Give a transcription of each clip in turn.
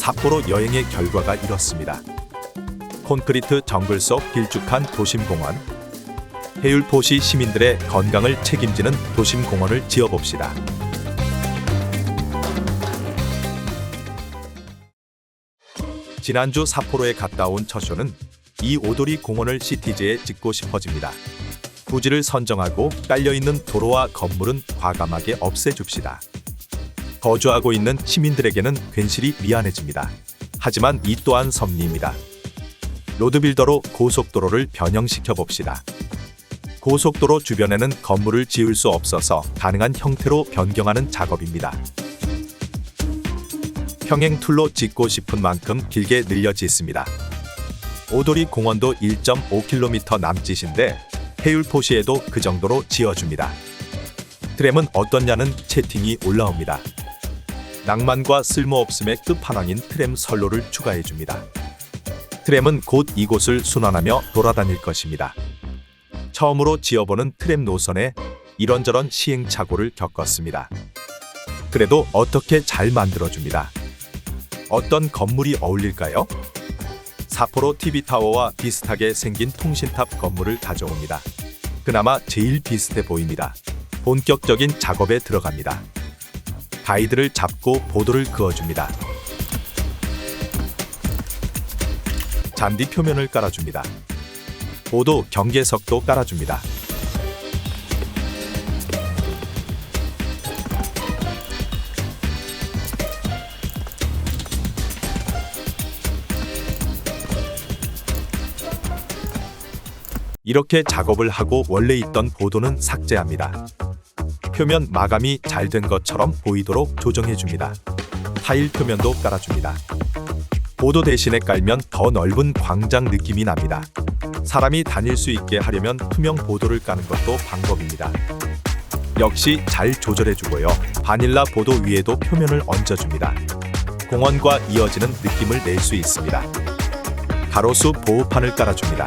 삿포로 여행의 결과가 이렇습니다. 콘크리트 정글 속 길쭉한 도심공원. 해율포시 시민들의 건강을 책임지는 도심공원을 지어봅시다. 지난주 삿포로에 갔다 온 처쇼는 이 오도리 공원을 시티즈에 짓고 싶어집니다. 부지를 선정하고 깔려있는 도로와 건물은 과감하게 없애줍시다. 거주하고 있는 시민들에게는 괜시리 미안해집니다. 하지만 이 또한 섭리입니다. 로드빌더로 고속도로를 변형시켜 봅시다. 고속도로 주변에는 건물을 지을 수 없어서 가능한 형태로 변경하는 작업입니다. 평행 툴로 짓고 싶은 만큼 길게 늘려 짓습니다. 오도리 공원도 1.5km 남짓인데 해율포시에도 그 정도로 지어줍니다. 트램은 어떻냐는 채팅이 올라옵니다. 낭만과 쓸모없음의 끝판왕인 트램 선로를 추가해줍니다. 트램은 곧 이곳을 순환하며 돌아다닐 것입니다. 처음으로 지어보는 트램 노선에 이런저런 시행착오를 겪었습니다. 그래도 어떻게 잘 만들어줍니다. 어떤 건물이 어울릴까요? 삿포로 TV타워와 비슷하게 생긴 통신탑 건물을 가져옵니다. 그나마 제일 비슷해 보입니다. 본격적인 작업에 들어갑니다. 가이드를 잡고 보도를 그어줍니다. 잔디 표면을 깔아줍니다. 보도 경계석도 깔아줍니다. 이렇게 작업을 하고 원래 있던 보도는 삭제합니다. 표면 마감이 잘 된 것처럼 보이도록 조정해줍니다. 타일 표면도 깔아줍니다. 보도 대신에 깔면 더 넓은 광장 느낌이 납니다. 사람이 다닐 수 있게 하려면 투명 보도를 까는 것도 방법입니다. 역시 잘 조절해주고요. 바닐라 보도 위에도 표면을 얹어줍니다. 공원과 이어지는 느낌을 낼 수 있습니다. 가로수 보호판을 깔아줍니다.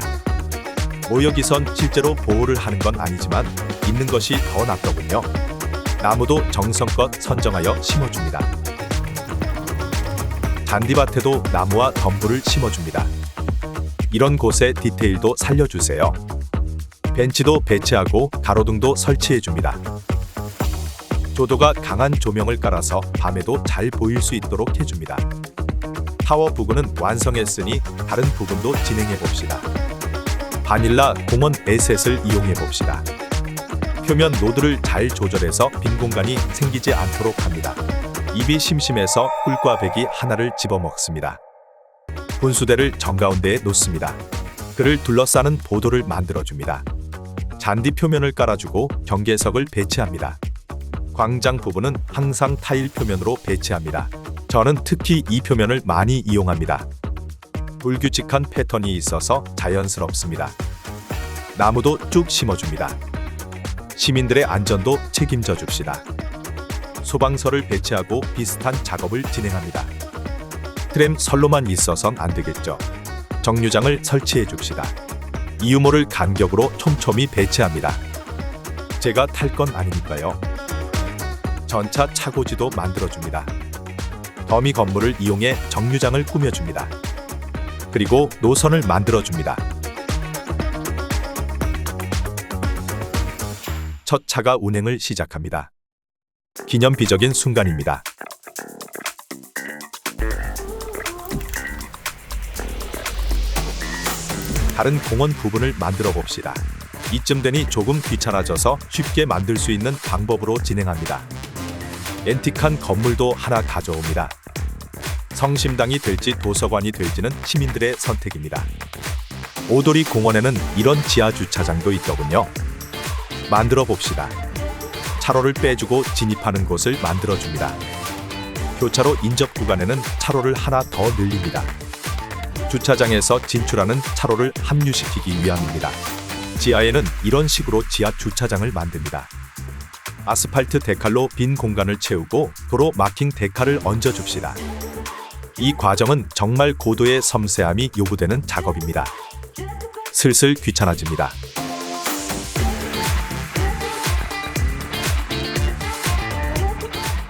모여기선 실제로 보호를 하는 건 아니지만 있는 것이 더 낫더군요. 나무도 정성껏 선정하여 심어줍니다. 잔디밭에도 나무와 덤불을 심어줍니다. 이런 곳의 디테일도 살려주세요. 벤치도 배치하고 가로등도 설치해줍니다. 조도가 강한 조명을 깔아서 밤에도 잘 보일 수 있도록 해줍니다. 타워 부분은 완성했으니 다른 부분도 진행해봅시다. 바닐라 공원 에셋을 이용해봅시다. 표면 노드를 잘 조절해서 빈 공간이 생기지 않도록 합니다. 입이 심심해서 꿀과 백이 하나를 집어먹습니다. 분수대를 정가운데에 놓습니다. 그를 둘러싸는 보도를 만들어줍니다. 잔디 표면을 깔아주고 경계석을 배치합니다. 광장 부분은 항상 타일 표면으로 배치합니다. 저는 특히 이 표면을 많이 이용합니다. 불규칙한 패턴이 있어서 자연스럽습니다. 나무도 쭉 심어줍니다. 시민들의 안전도 책임져 줍시다. 소방서를 배치하고 비슷한 작업을 진행합니다. 트램 선로만 있어선 안 되겠죠. 정류장을 설치해 줍시다. 이 유모를 간격으로 촘촘히 배치합니다. 제가 탈 건 아니니까요. 전차 차고지도 만들어줍니다. 더미 건물을 이용해 정류장을 꾸며줍니다. 그리고 노선을 만들어줍니다. 첫 차가 운행을 시작합니다. 기념비적인 순간입니다. 다른 공원 부분을 만들어 봅시다. 이쯤 되니 조금 귀찮아져서 쉽게 만들 수 있는 방법으로 진행합니다. 앤틱한 건물도 하나 가져옵니다. 성심당이 될지 도서관이 될지는 시민들의 선택입니다. 오도리 공원에는 이런 지하 주차장도 있더군요. 만들어 봅시다. 차로를 빼주고 진입하는 곳을 만들어줍니다. 교차로 인접 구간에는 차로를 하나 더 늘립니다. 주차장에서 진출하는 차로를 합류시키기 위함입니다. 지하에는 이런 식으로 지하 주차장을 만듭니다. 아스팔트 데칼로 빈 공간을 채우고 도로 마킹 데칼을 얹어줍시다. 이 과정은 정말 고도의 섬세함이 요구되는 작업입니다. 슬슬 귀찮아집니다.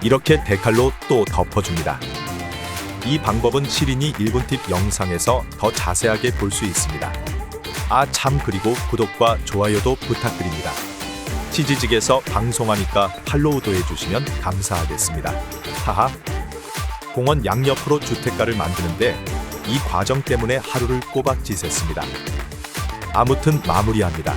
이렇게 데칼로 또 덮어줍니다. 이 방법은 시린이 1분 팁 영상에서 더 자세하게 볼 수 있습니다. 아 참, 그리고 구독과 좋아요도 부탁드립니다. 치지직에서 방송하니까 팔로우도 해주시면 감사하겠습니다. 하하. 공원 양옆으로 주택가를 만드는데 이 과정 때문에 하루를 꼬박 지샜습니다. 아무튼 마무리합니다.